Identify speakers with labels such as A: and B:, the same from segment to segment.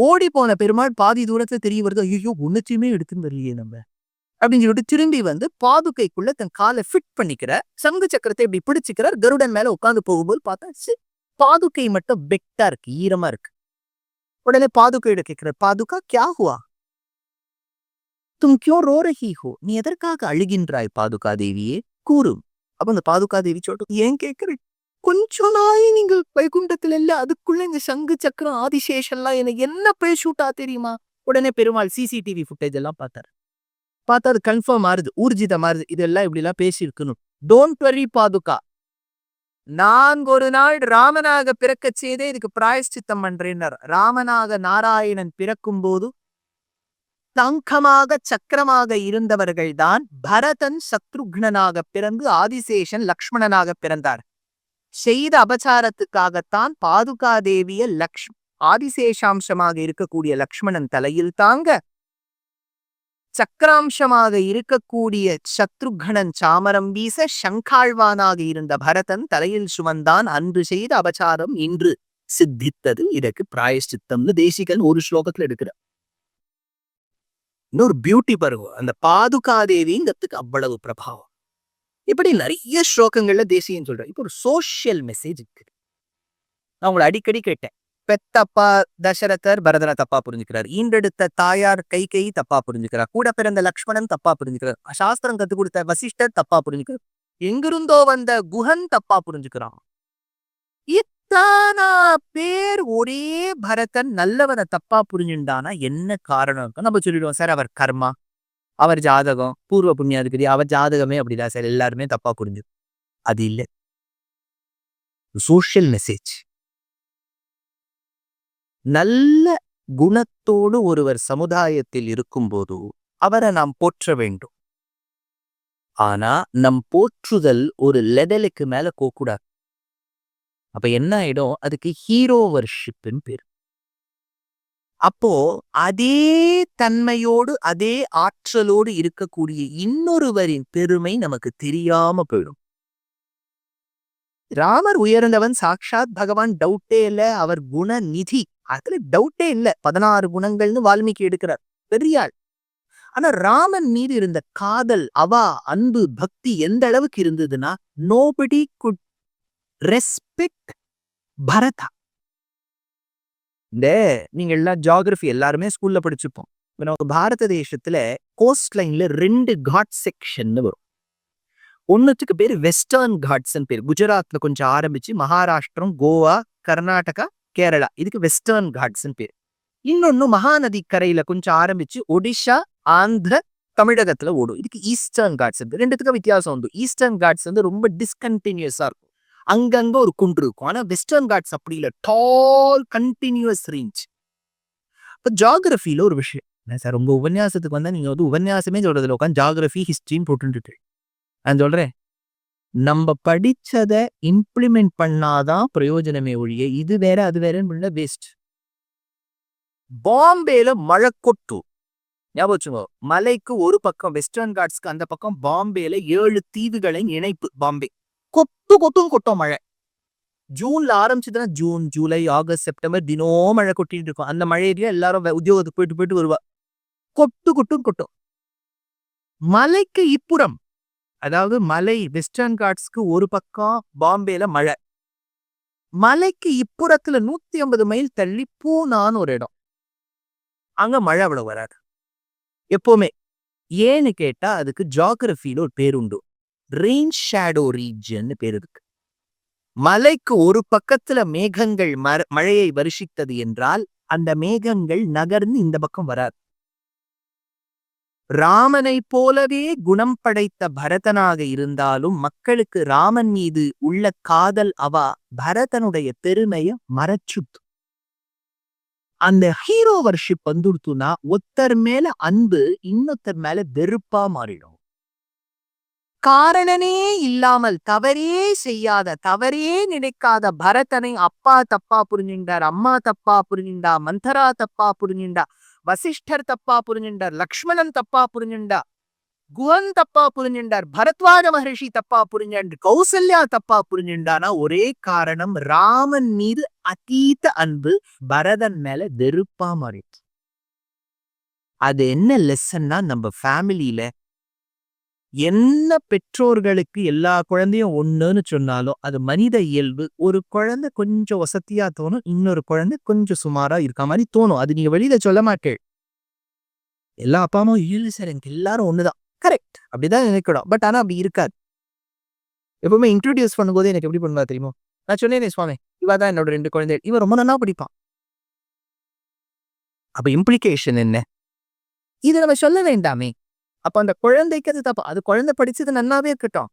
A: ஓடி போன பெருமாள் பாதி தூரத்துல தெரிய வருது. ஐயோ, ஒன்னுத்தையுமே எடுத்துன்னு வரலையே நம்ம அப்படின்னு சொல்லிட்டு திரும்பி வந்து பாதுகைக்குள்ள தன் காலை ஃபிட் பண்ணிக்கிற, சங்கு சக்கரத்தை இப்படி பிடிச்சுக்கிறார். கருடன் மேல உட்கார்ந்து போகும்போது பார்த்தா பாதுகை மட்டும் வெட்டா இருக்கு, ஈரமா இருக்கு. உடனே பாதுகையிட கேட்கிறார், பாதுகா கியா ஹுவா? தும் கியோ ரோ ரஹி ஹோ? நீ எதற்காக அழுகின்றாய் பாதுகா தேவியே? கூறும். அப்ப அந்த பாதுகா தேவி சொல்லிட்டு, ஏன் கேட்கிறேன்? கொஞ்சம் நாய் நீங்க வைகுண்டத்துல இல்ல, அதுக்குள்ள இந்த சங்கு சக்கரம் ஆதிசேஷன்லாம் எனக்கு என்ன பேசூட்டா தெரியுமா? உடனே பெருமாள் சிசிடிவி ஃபுட்டேஜ் எல்லாம் பார்த்தாரு. பார்த்தா அது கன்ஃபார்ம் ஆறுது, ஊர்ஜிதம் ஆறுது. இதெல்லாம் இப்படிலாம் பேசியிருக்கணும். டோன்ட் வரி பாதுகா, நான் ஒரு நாள் ராமனாக பிறக்கச் செய்தே இதுக்கு பிராயஷ்சித்தம் பண்றேன்னார். ராமனாக நாராயணன் பிறக்கும் போது தங்கமாக சக்கரமாக இருந்தவர்கள் தான் பரதன் சத்ருக்னனாக பிறந்து ஆதிசேஷன் லக்ஷ்மணனாக பிறந்தார். செய்த அபச்சாரத்துக்காகத்தான் பாதுகா தேவிய ஆதிசேஷாம்சமாக இருக்கக்கூடிய லக்ஷ்மணன் தலையில் தாங்க, சக்கராம்சமாக இருக்கக்கூடிய சத்ருகணன் சாமரம் வீச சங்காழ்வானாக இருந்த பரதன் தலையில் சுமந்தான். அன்று செய்த அபச்சாரம் இன்று சித்தித்தது, இதற்கு பிராயஷ்சித்தம்னு தேசிகன் ஒரு ஸ்லோகத்துல எடுக்கிறார். இன்னொரு பியூட்டி பாருங்க, அந்த பாதுகாதேவிங்கிறதுக்கு அவ்வளவு பிரபாவம். இப்படி நிறைய ஸ்லோகங்கள்ல தேசியம் சொல்ற. இப்போ ஒரு சோசியல் மெசேஜ் இருக்கு. நான் உங்களை அடிக்கடி கேட்டேன், பெத்தப்பா தசரதர் பரதனை தப்பா புரிஞ்சுக்கிறார், ஈண்டெடுத்த தாயார் கைகேயி தப்பா புரிஞ்சுக்கிறார், கூட பிறந்த லக்ஷ்மணன் தப்பா புரிஞ்சுக்கிறார், சாஸ்திரம் கத்து கொடுத்த வசிஷ்டர் தப்பா புரிஞ்சுக்கிறார், எங்கிருந்தோ வந்த குஹன் தப்பா புரிஞ்சுக்கிறான். இத்தனை பேர் ஒரே பரதன் நல்லவனை தப்பா புரிஞ்சுட்டானா என்ன காரணம் இருக்கும்? நம்ம சொல்லிடுவோம், சார் அவர் கர்மா, அவர் ஜாதகம், பூர்வ புண்ணியாதிபதி, அவர் ஜாதகமே அப்படிதான் சார், எல்லாருமே தப்பா புரிஞ்சு. அது இல்லை, சோசியல் மெசேஜ். நல்ல குணத்தோடு ஒருவர் சமுதாயத்தில் இருக்கும்போது அவரை நாம் போற்ற வேண்டும். ஆனா நம் போற்றுதல் ஒரு லெவலுக்கு மேல போகக்கூடாது. அப்ப என்ன ஆயிடும்? அதுக்கு ஹீரோ வர்ஷிப்னு பேர். அப்போ அதே தன்மையோடு அதே ஆற்றலோடு இருக்கக்கூடிய இன்னொருவரின் பெருமை நமக்கு தெரியாம போயிடும். ராமர் உயர்ந்தவன், சாக்ஷாத் பகவான், டவுட்டே இல்ல. அவர் குண நிதி, அதுல டவுட்டே இல்ல. 16 குணங்கள்னு வால்மீகி எடுக்கிறார், பெரியாள். ஆனா ராமன் மீது இருந்த காதல், அவா, அன்பு, பக்தி எந்த அளவுக்கு இருந்ததுன்னா, நோபடி குட் ரெஸ்பெக்ட் பரதா. இந்த நீங்க எல்லாம் ஜியோகிராஃபி எல்லாருமே ஸ்கூல்ல படிச்சுப்போம். நமக்கு பாரத தேசத்துல கோஸ்ட் லைன்ல 2 காட் செக்ஷன் வரும். ஒன்னுத்துக்கு பேரு வெஸ்டர்ன் காட்ஸ் பேரு. குஜராத்ல கொஞ்சம் ஆரம்பிச்சு மகாராஷ்டிரம், கோவா, கர்நாடகா, கேரளா, இதுக்கு வெஸ்டர்ன் காட்ஸ் பேரு. இன்னொன்னு மகாநதி கரையில கொஞ்சம் ஆரம்பிச்சு ஒடிஷா, ஆந்திர, தமிழகத்துல ஓடும், இதுக்கு ஈஸ்டர்ன் காட்ஸ். ரெண்டுத்துக்கும் வித்தியாசம் உண்டு. ஈஸ்டர்ன் காட்ஸ் வந்து ரொம்ப டிஸ்கண்டினியூஸா இருக்கும், அங்கங்க ஒரு குன்று இருக்கும். ஆனா வெஸ்டர்ன் காட்ஸ் அப்படி இல்லை, டால் கண்டினியூஸ் ரேஞ்ச். இப்ப ஜியோகிராஃபில ஒரு விஷயம் சார், உங்க உபன்யாசத்துக்கு வந்தா நீங்க வந்து உபன்யாசமே சொல்றதுல உட்காந்து ஜியோகிராஃபி ஹிஸ்டரின்னு போட்டுட்டு நான் சொல்றேன், நம்ம படிச்சதை இம்ப்ளிமெண்ட் பண்ணாதான் பிரயோஜனமே ஒழிய இது வேற அது வேற வேஸ்ட். பாம்பேல மழை கொட்டு, ஞாபகம் வச்சுக்கோ. மலைக்கு ஒரு பக்கம் வெஸ்டர்ன் காட்ஸ்க்கு அந்த பக்கம் பாம்பேல 7 தீவுகளின் இணைப்பு பாம்பே. கொட்டு கொட்டும் கொட்டும் மழை. ஜூன்ல ஆரம்பிச்சதுன்னா ஜூன், ஜூலை, ஆகஸ்ட், செப்டம்பர் தினம் மழை கொட்டிட்டு இருக்கும். அந்த மழையில எல்லாரும் உத்தியோகத்துக்கு போயிட்டு போயிட்டு வருவா. கொட்டு கொட்டும் கொட்டும். மலைக்கு இப்புறம், அதாவது மலை வெஸ்டர்ன் காட்ஸ்க்கு ஒரு பக்கம் பாம்பேல மழை, மலைக்கு இப்புறத்துல 150 மைல் தள்ளி பூனான்னு ஒரு இடம், அங்க மழை அவ்வளவு வராது எப்பவுமே. ஏன்னு கேட்டா அதுக்கு ஜியோகிராஃபில ஒரு பேர் உண்டு, ரெயின் ஷேடோ ரீஜன் பேர் இருக்கு. மலைக்கு ஒரு பக்கத்துல மேகங்கள் மழையை வருஷித்தது என்றால் அந்த மேகங்கள் நகர்ந்து இந்த பக்கம் வராது. ராமனை போலவே குணம் படைத்த பரதனாக இருந்தாலும் மக்களுக்கு ராமன் மீது உள்ள காதல் அவா பரதனுடைய பெருமைய மறைச்சுட்டு, அந்த ஹீரோ வர்ஷிப் வந்துடுத்துனா ஒருத்தர் மேல அன்பு இன்னொருத்தர் மேல வெறுப்பா மாறிடும். காரணனே இல்லாமல் தவறே செய்யாத, தவறே நினைக்காத பரதனை அப்பா தப்பா புரிஞ்சின்றார், அம்மா தப்பா புரிஞ்சின்றா, மந்தரா தப்பா புரிஞ்சின்றா, வசிஷ்டர் தப்பா புரிஞ்சின்றார், லக்ஷ்மணன் தப்பா புரிஞ்சின்றா, குஹன் தப்பா புரிஞ்சுண்டார், பரத்வாஜ மகரிஷி தப்பா புரிஞ்சார், கௌசல்யா தப்பா புரிஞ்சுண்டானா ஒரே காரணம் ராமன் மீது அதீத அன்பு பரதன் மேல வெறுப்பா மாறிடுச்சு. அது என்ன லெசன்னா, நம்ம ஃபேமிலியில என்ன பெற்றோர்களுக்கு எல்லா குழந்தையும் ஒண்ணுன்னு சொன்னாலும் அது மனித இயல்பு. ஒரு குழந்தை கொஞ்சம் வசதியா தோணும், இன்னொரு குழந்தை கொஞ்சம் சுமாரா இருக்க மாதிரி தோணும். அது நீங்க வெளியில சொல்ல மாட்டேன். எல்லா அப்பா அம்மாவும் இல்ல சார், எனக்கு எல்லாரும் ஒண்ணுதான். கரெக்ட், அப்படிதான் நினைக்கணும். பட் ஆனா அப்படி இருக்காது. எப்பவுமே இன்ட்ரோடியூஸ் பண்ணும்போது எனக்கு எப்படி பண்ணுவா தெரியுமோ, நான் சொன்னேனே சுவாமி, இவ தான் என்னோட 2 குழந்தைகள், இவன் ரொம்ப நல்லா படிப்பான். அப்ப இம்ப்ளிகேஷன் என்ன? இது நம்ம சொல்ல வேண்டாமே. அப்ப அந்த குழந்தைக்கு அது தப்பு. அது குழந்தை படிச்சது நல்லாவே இருக்கட்டும்.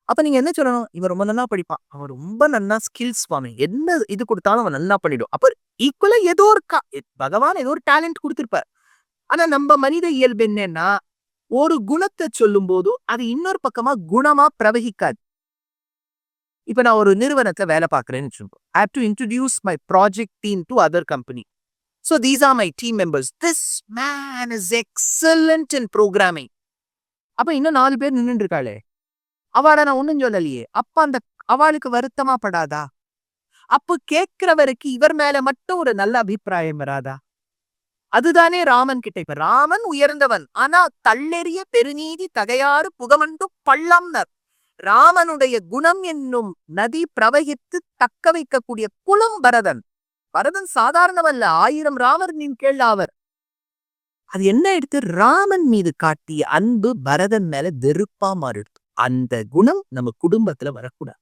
A: அப்ப நீங்க என்ன சொல்லணும்? இவன் ரொம்ப நல்லா படிப்பான், அவன் ரொம்ப நல்லா ஸ்கில்ஸ் சுவாமி, என்ன இது கொடுத்தாலும் அவன் நல்லா பண்ணிடும். அப்ப ஈக்குவலா ஏதோ ஒரு பகவான் ஏதோ ஒரு டேலண்ட் கொடுத்திருப்பார். ஆனா நம்ம மனித இயல்பு என்னன்னா, ஒரு குணத்தை சொல்லும் போது அது இன்னொரு பக்கமா குணமா பிரவகிக்காது. இப்ப நான் ஒரு நிறுவனத்துல வேலை பார்க்கிறேன்னு வச்சுக்கோ. I have to introduce my project team to other company. So these are my team members. This man is excellent in programming. அப்ப இன்னும் 4 பேர் நின்னுட்டு இருக்காளே, அவளை நான் ஒண்ணும் சொல்லலையே. அப்ப அந்த அவளுக்கு வருத்தமா படாதா? அப்ப கேட்கிறவருக்கு இவர் மேல மட்டும் ஒரு நல்ல அபிப்பிராயம் வராதா? அதுதானே ராமன் கிட்ட. இப்ப ராமன் உயர்ந்தவன், ஆனா தள்ளெறிய பெருநீதி தகையாறு புகமண்டும் பள்ளம்னர். ராமனுடைய குணம் என்னும் நதி பிரவகித்து தக்க வைக்கக்கூடிய குலம் பரதன். பரதன் சாதாரணமல்ல, 1000 ராமரின் கீழ் அவர். அது என்ன எடுத்து ராமன் மீது காட்டிய அன்பு பரதன் மேல வெறுப்பா மாறிடுது. அந்த குணம் நம்ம குடும்பத்துல வரக்கூடாது.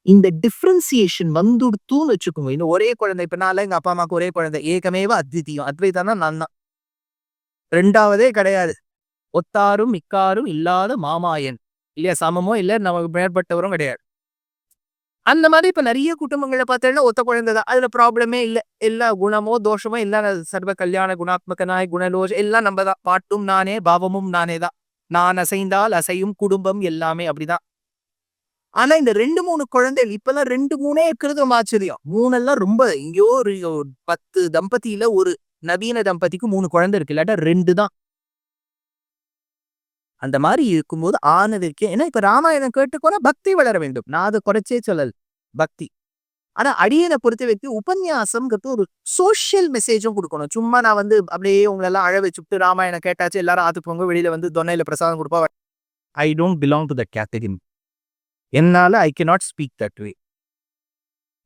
A: இந்த டிஃபரன்சியேஷன் வந்துடுத்துன்னு வச்சுக்கோங்க. இன்னும் ஒரே குழந்தை, இப்ப நான் எங்க அப்பா அம்மாவுக்கு ஒரே குழந்தை, ஏகமேவ அத்விதீயம். அத்வைதானா நான் தான், 2வதே கிடையாது. ஒத்தாரும் மிக்காரும் இல்லாத மாமாயன் இல்லையா? சமமோ இல்ல நமக்கு மேற்பட்டவரும் கிடையாது. அந்த மாதிரி இப்ப நிறைய குடும்பங்களை பார்த்தீங்கன்னா ஒத்த குழந்தை தான். அதுல ப்ராப்ளமே இல்ல. எல்லா குணமோ தோஷமோ எல்லாம் சர்வ கல்யாண குணாத்மகனாய் குணலோஷ எல்லாம் நம்ம தான். பாட்டும் நானே, பாவமும் நானே தான். நான் அசைந்தால் அசையும் குடும்பம் எல்லாமே அப்படிதான். ஆனா இந்த 2, 3 குழந்தைகள் இப்பெல்லாம் 2, 3 இருக்கிறது ரொம்ப ஆச்சரியம். 3 எல்லாம் ரொம்ப எங்கேயோ ஒரு 10 தம்பதியில ஒரு நவீன தம்பதிக்கு 3 குழந்தை இருக்கு. இல்லாட்டா 2 தான். அந்த மாதிரி இருக்கும்போது ஆனதுக்கே ஏன்னா இப்ப ராமாயணம் கேட்டுக்கோனா பக்தி வளர வேண்டும். நான் அதை குறைச்சே சொல்லல், பக்தி. ஆனா அடியனை பொறுத்த வரைக்கும் உபன்யாசம்ங்கிறது ஒரு சோசியல் மெசேஜும் கொடுக்கணும். சும்மா நான் வந்து அப்படியே உங்களெல்லாம் அழ வச்சுட்டு ராமாயணம் கேட்டாச்சு எல்லாரும் ஆத்துப்போங்க, வெளியில வந்து தொன்னையில பிரசாதம் கொடுப்பா. I don't belong to the category. என்னால I cannot speak that way.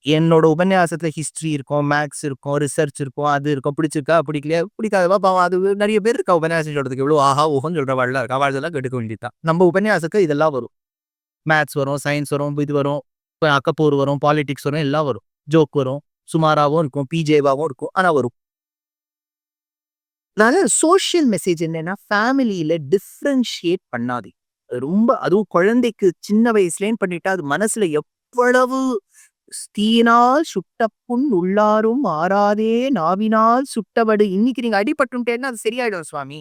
A: என்னோட உபன்யாசத்துல ஹிஸ்டரி இருக்கும், மேக்ஸ் இருக்கும், ரிசர்ச் இருக்கும், அது இருக்கும். பிடிச்சிருக்கா பிடிக்கலையா, பிடிக்காதவா பாவம். அது நிறைய பேர் இருக்கா உபன்யாசம் சொல்றதுக்கு. எவ்வளவு ஆஹா ஓஹோன்னு சொல்றவாள்லாம் இருக்கா. அவள்லாம் கெடுக்க வேண்டியதுதான். நம்ம உபன்யாசத்துக்கு இதெல்லாம் வரும். மேத்ஸ் வரும், சயின்ஸ் வரும், இது வரும், அக்கப்போர் வரும், பாலிடிக்ஸ் வரும், எல்லாம் வரும். ஜோக் வரும், சுமாராவும் இருக்கும், பிஜேவாவும் இருக்கும், ஆனா வரும். அதனால சோசியல் மெசேஜ் என்னன்னா, ஃபேமிலியில டிஃபரன்ஷியேட் பண்ணாதே. ரொம்ப அதுவும் குழந்தைக்கு சின்ன வயசுலேன்னு பண்ணிட்டா அது மனசுல எவ்வளவு தீயினால் சுட்ட புண் உள்ளாரும் ஆறாதே நாவினால் சுட்டபடு. இன்னைக்கு நீங்க அடிபட்டுட்டேன்னா அது சரியாயிடும் சுவாமி.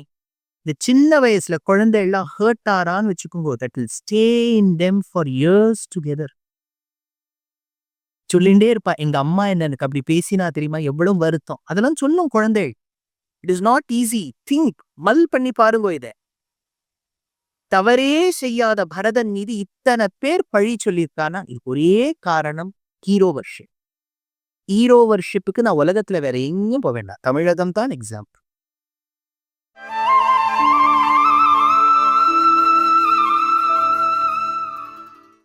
A: இந்த சின்ன வயசுல குழந்தை எல்லாம் ஹர்ட் ஆறான்னு வச்சுக்கோங்க. That will stay in them for years together. சொல்லிண்டே இருப்பா, எங்க அம்மா என்ன எனக்கு அப்படி பேசினா தெரியுமா, எவ்வளவு வருத்தம். அதெல்லாம் சொல்லும் குழந்தை. It is not easy. Think, மல் பண்ணி பாருங்க. இத தவறே செய்யாத பரதன் மீது இத்தனை பேர் பழி சொல்லியிருக்கானா, இதுக்கு ஒரே காரணம் ஹீரோ வர்ஷிப். ஹீரோ வர்ஷிப்புக்கு நான் உலகத்துல வேற எங்கேயும் போக வேண்டாம், தமிழகம் தான் எக்ஸாம்பிள்.